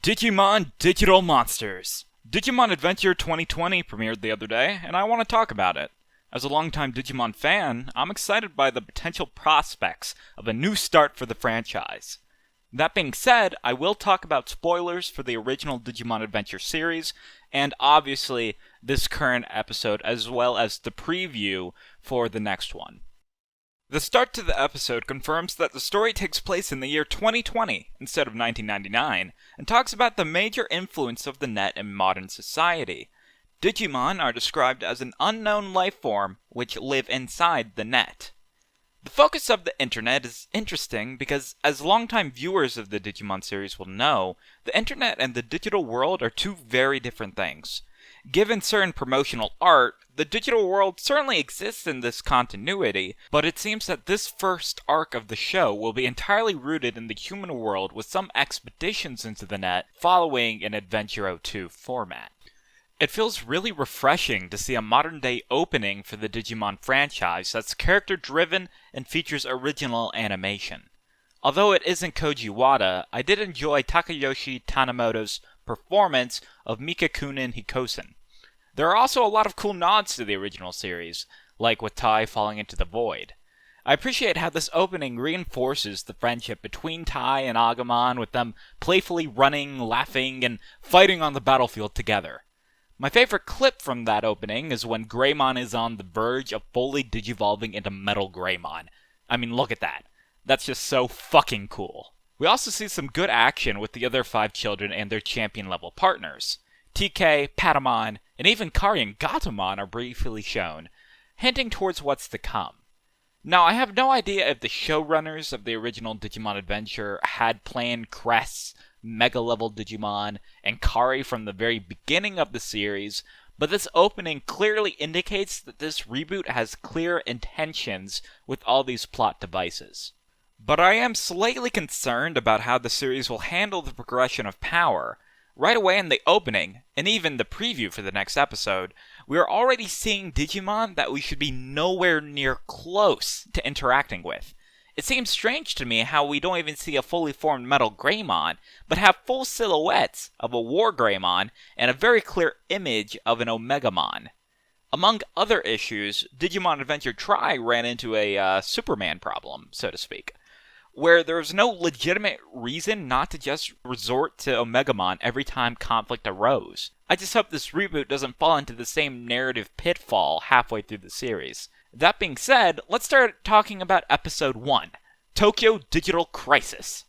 Digimon Digital Monsters. Digimon Adventure 2020 premiered the other day, and I want to talk about it. As a longtime Digimon fan, I'm excited by the potential prospects of a new start for the franchise. That being said, I will talk about spoilers for the original Digimon Adventure series, and obviously this current episode, as well as the preview for the next one. The start to the episode confirms that the story takes place in the year 2020 instead of 1999, and talks about the major influence of the net in modern society. Digimon are described as an unknown life form which live inside the net. The focus of the internet is interesting because, as longtime viewers of the Digimon series will know, the internet and the digital world are two very different things. Given certain promotional art, the digital world certainly exists in this continuity, but it seems that this first arc of the show will be entirely rooted in the human world with some expeditions into the net following an Adventure 2 format. It feels really refreshing to see a modern-day opening for the Digimon franchise that's character-driven and features original animation. Although it isn't Koji Wada, I did enjoy Takayoshi Tanimoto's performance of Mikakunin Hikosen. There are also a lot of cool nods to the original series, like with Tai falling into the void. I appreciate how this opening reinforces the friendship between Tai and Agumon, with them playfully running, laughing, and fighting on the battlefield together. My favorite clip from that opening is when Greymon is on the verge of fully digivolving into Metal Greymon. I mean, look at that. That's just so fucking cool. We also see some good action with the other 5 children and their champion-level partners. TK, Patamon, and even Kari and Gatomon are briefly shown, hinting towards what's to come. Now, I have no idea if the showrunners of the original Digimon Adventure had planned Cress, Mega-level Digimon, and Kari from the very beginning of the series, but this opening clearly indicates that this reboot has clear intentions with all these plot devices. But I am slightly concerned about how the series will handle the progression of power. Right away in the opening, and even the preview for the next episode, we are already seeing Digimon that we should be nowhere near close to interacting with. It seems strange to me how we don't even see a fully formed Metal Greymon, but have full silhouettes of a War Greymon and a very clear image of an Omegamon. Among other issues, Digimon Adventure Tri ran into a Superman problem, so to speak, where there was no legitimate reason not to just resort to Omegamon every time conflict arose. I just hope this reboot doesn't fall into the same narrative pitfall halfway through the series. That being said, let's start talking about Episode 1, Tokyo Digital Crisis.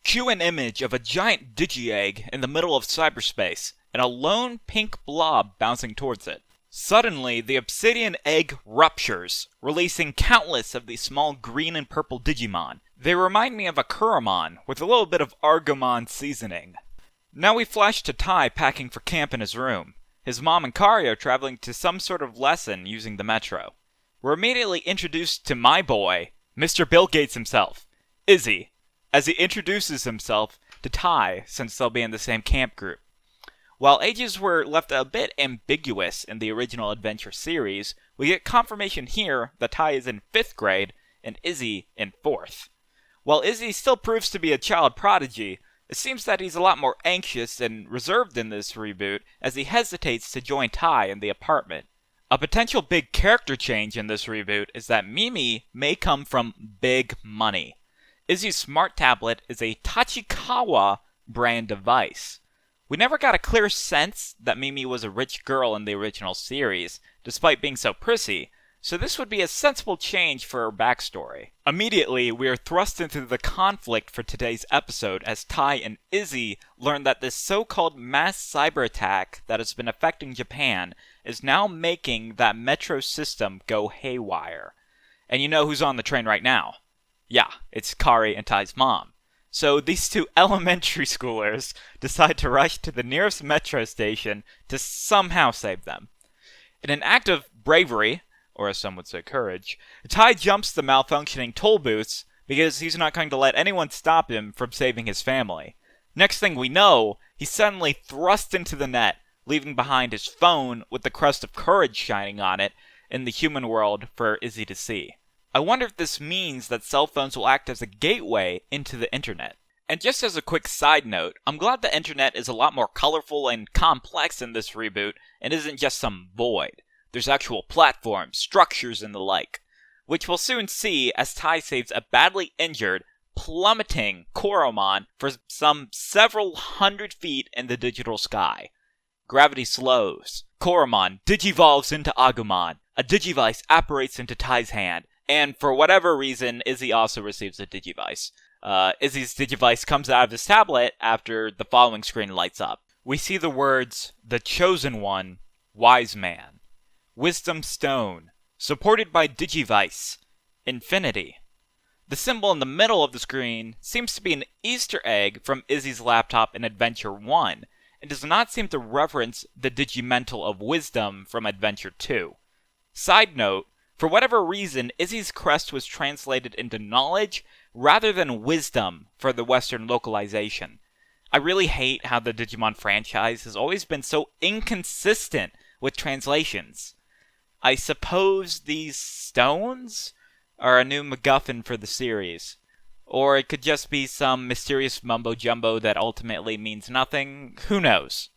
Cue an image of a giant digi-egg in the middle of cyberspace, and a lone pink blob bouncing towards it. Suddenly, the obsidian egg ruptures, releasing countless of these small green and purple Digimon. They remind me of a Kuramon, with a little bit of Argomon seasoning. Now we flash to Tai packing for camp in his room. His mom and Kari are traveling to some sort of lesson using the metro. We're immediately introduced to my boy, Mr. Bill Gates himself, Izzy, as he introduces himself to Tai since they'll be in the same camp group. While ages were left a bit ambiguous in the original Adventure series, we get confirmation here that Tai is in 5th grade and Izzy in 4th. While Izzy still proves to be a child prodigy, it seems that he's a lot more anxious and reserved in this reboot as he hesitates to join Tai in the apartment. A potential big character change in this reboot is that Mimi may come from big money. Izzy's smart tablet is a Tachikawa brand device. We never got a clear sense that Mimi was a rich girl in the original series, despite being so prissy, so this would be a sensible change for her backstory. Immediately, we are thrust into the conflict for today's episode as Tai and Izzy learn that this so-called mass cyber attack that has been affecting Japan is now making that metro system go haywire. And you know who's on the train right now? Yeah, it's Kari and Tai's mom. So these two elementary schoolers decide to rush to the nearest metro station to somehow save them. In an act of bravery, or as some would say courage, Tai jumps the malfunctioning toll booths because he's not going to let anyone stop him from saving his family. Next thing we know, he's suddenly thrust into the net, leaving behind his phone with the crest of courage shining on it in the human world for Izzy to see. I wonder if this means that cell phones will act as a gateway into the internet. And just as a quick side note, I'm glad the internet is a lot more colorful and complex in this reboot and isn't just some void. There's actual platforms, structures, and the like, which we'll soon see as Tai saves a badly injured, plummeting Koromon for some several hundred feet in the digital sky. Gravity slows. Koromon digivolves into Agumon. A Digivice apparates into Tai's hand, and for whatever reason, Izzy also receives a Digivice. Izzy's Digivice comes out of his tablet after the following screen lights up. We see the words, "The Chosen One, Wise Man," "Wisdom Stone," supported by Digivice, "Infinity." The symbol in the middle of the screen seems to be an Easter egg from Izzy's laptop in Adventure 1, and does not seem to reference the Digimental of Wisdom from Adventure 2. Side note, for whatever reason, Izzy's crest was translated into knowledge rather than wisdom for the Western localization. I really hate how the Digimon franchise has always been so inconsistent with translations. I suppose these stones are a new MacGuffin for the series. Or it could just be some mysterious mumbo-jumbo that ultimately means nothing. Who knows?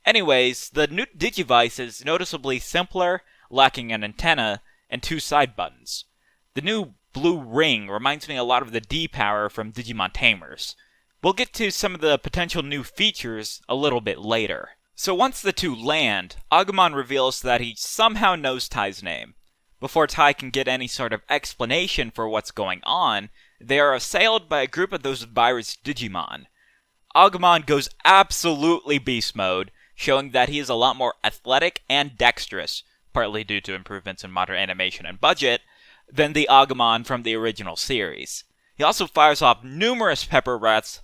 Anyways, the new Digivice is noticeably simpler, lacking an antenna, and 2 side buttons. The new blue ring reminds me a lot of the D-Power from Digimon Tamers. We'll get to some of the potential new features a little bit later. So once the two land, Agumon reveals that he somehow knows Tai's name. Before Tai can get any sort of explanation for what's going on, they are assailed by a group of those virus Digimon. Agumon goes absolutely beast mode, showing that he is a lot more athletic and dexterous, partly due to improvements in modern animation and budget, than the Agumon from the original series. He also fires off numerous pepper rats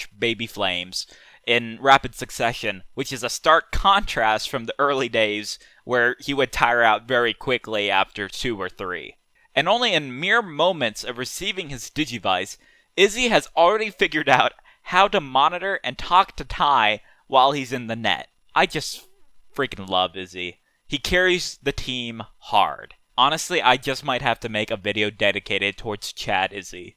/ baby flames in rapid succession, which is a stark contrast from the early days where he would tire out very quickly after 2 or 3. And only in mere moments of receiving his Digivice, Izzy has already figured out how to monitor and talk to Tai while he's in the net. I just freaking love Izzy. He carries the team hard. Honestly, I just might have to make a video dedicated towards Chad Izzy.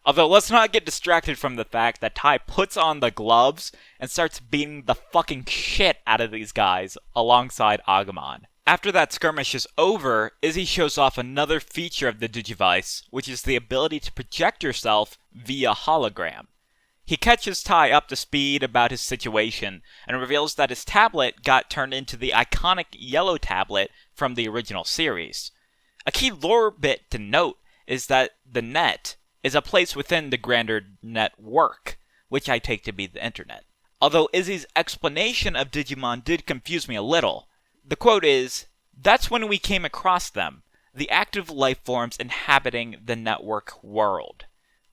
Although, let's not get distracted from the fact that Tai puts on the gloves and starts beating the fucking shit out of these guys alongside Agumon. After that skirmish is over, Izzy shows off another feature of the Digivice, which is the ability to project yourself via hologram. He catches Tai up to speed about his situation and reveals that his tablet got turned into the iconic yellow tablet from the original series. A key lore bit to note is that the net is a place within the grander network, which I take to be the internet. Although Izzy's explanation of Digimon did confuse me a little. The quote is, "That's when we came across them, the active life forms inhabiting the network world."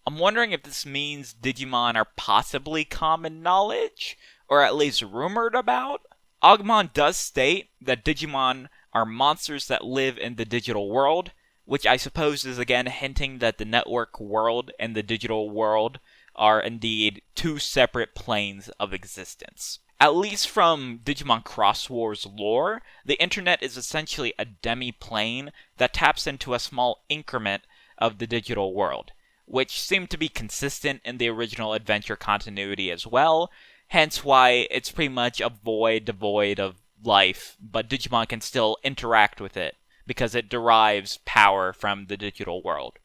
I'm wondering if this means Digimon are possibly common knowledge, or at least rumored about? Agumon does state that Digimon are monsters that live in the digital world, which I suppose is again hinting that the network world and the digital world are indeed 2 separate planes of existence. At least from Digimon Cross Wars lore, the internet is essentially a demi-plane that taps into a small increment of the digital world, which seemed to be consistent in the original adventure continuity as well, hence why it's pretty much a void devoid of life, but Digimon can still interact with it, because it derives power from the digital world.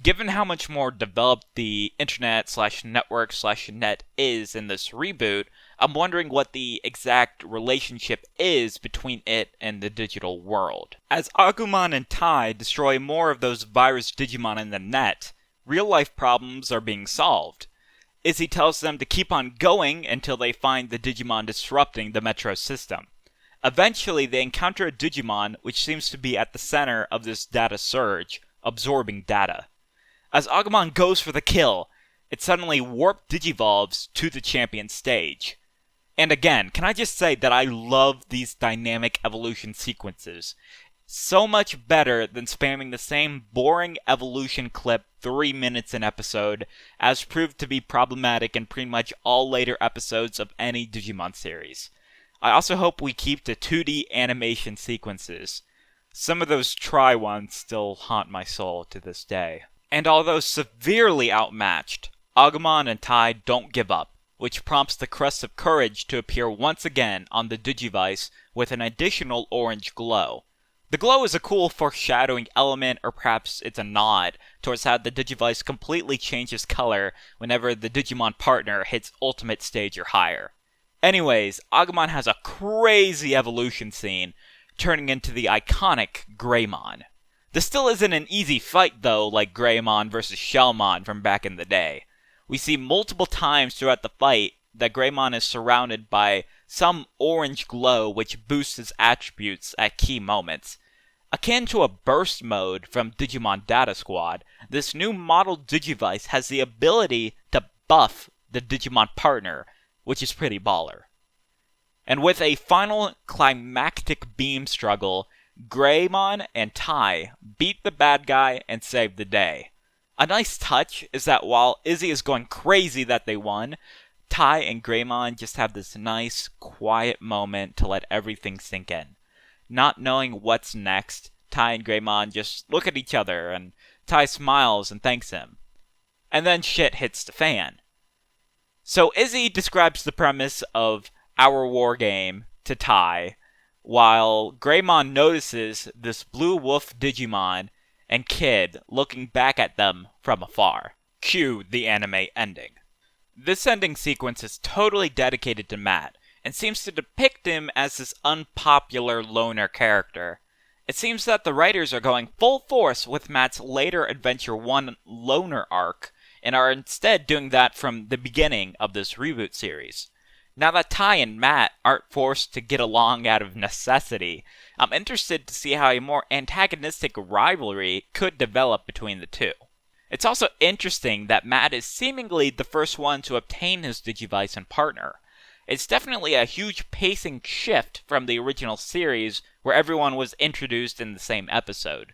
Given how much more developed the internet / network / net is in this reboot, I'm wondering what the exact relationship is between it and the digital world. As Agumon and Tai destroy more of those virus Digimon in the net, real-life problems are being solved. Izzy tells them to keep on going until they find the Digimon disrupting the Metro system. Eventually, they encounter a Digimon which seems to be at the center of this data surge, absorbing data. As Agumon goes for the kill, it suddenly warp digivolves to the champion stage. And again, can I just say that I love these dynamic evolution sequences. So much better than spamming the same boring evolution clip 3 minutes an episode, as proved to be problematic in pretty much all later episodes of any Digimon series. I also hope we keep the 2D animation sequences. Some of those Try ones still haunt my soul to this day. And although severely outmatched, Agumon and Tai don't give up, which prompts the Crest of Courage to appear once again on the Digivice with an additional orange glow. The glow is a cool foreshadowing element, or perhaps it's a nod towards how the Digivice completely changes color whenever the Digimon partner hits Ultimate Stage or higher. Anyways, Agumon has a crazy evolution scene, turning into the iconic Greymon. This still isn't an easy fight though, like Greymon versus Shellmon from back in the day. We see multiple times throughout the fight that Greymon is surrounded by some orange glow which boosts his attributes at key moments. Akin to a burst mode from Digimon Data Squad, this new model Digivice has the ability to buff the Digimon partner, which is pretty baller. And with a final climactic beam struggle, Greymon and Tai beat the bad guy and save the day. A nice touch is that while Izzy is going crazy that they won, Tai and Greymon just have this nice, quiet moment to let everything sink in. Not knowing what's next, Tai and Greymon just look at each other, and Tai smiles and thanks him. And then shit hits the fan. So Izzy describes the premise of our war game to Tai, while Greymon notices this blue wolf Digimon and Kid looking back at them from afar. Cue the anime ending. This ending sequence is totally dedicated to Matt, and seems to depict him as this unpopular loner character. It seems that the writers are going full force with Matt's later Adventure 1 loner arc, and are instead doing that from the beginning of this reboot series. Now that Tai and Matt aren't forced to get along out of necessity, I'm interested to see how a more antagonistic rivalry could develop between the two. It's also interesting that Matt is seemingly the first one to obtain his Digivice and partner. It's definitely a huge pacing shift from the original series, where everyone was introduced in the same episode.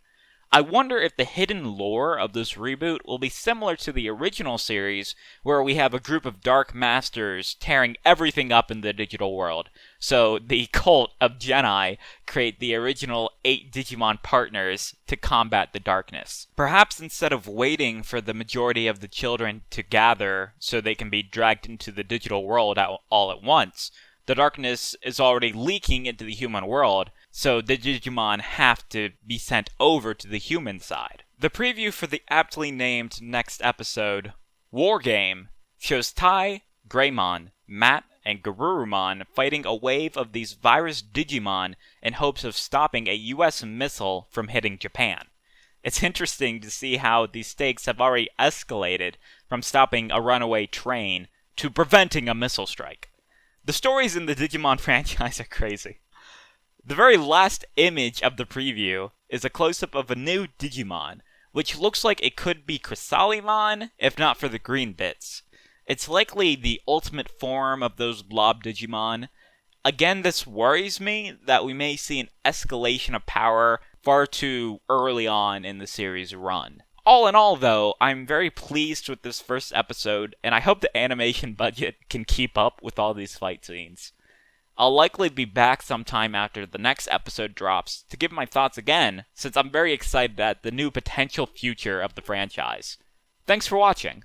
I wonder if the hidden lore of this reboot will be similar to the original series, where we have a group of Dark Masters tearing everything up in the digital world. So the cult of Genii create the original 8 Digimon partners to combat the darkness. Perhaps instead of waiting for the majority of the children to gather so they can be dragged into the digital world all at once, the darkness is already leaking into the human world, so the Digimon have to be sent over to the human side. The preview for the aptly named next episode, War Game, shows Tai, Greymon, Matt, and Garurumon fighting a wave of these virus Digimon in hopes of stopping a US missile from hitting Japan. It's interesting to see how these stakes have already escalated from stopping a runaway train to preventing a missile strike. The stories in the Digimon franchise are crazy. The very last image of the preview is a close-up of a new Digimon, which looks like it could be Chrysalimon, if not for the green bits. It's likely the ultimate form of those blob Digimon. Again, this worries me that we may see an escalation of power far too early on in the series' run. All in all, though, I'm very pleased with this first episode, and I hope the animation budget can keep up with all these fight scenes. I'll likely be back sometime after the next episode drops to give my thoughts again, since I'm very excited at the new potential future of the franchise. Thanks for watching.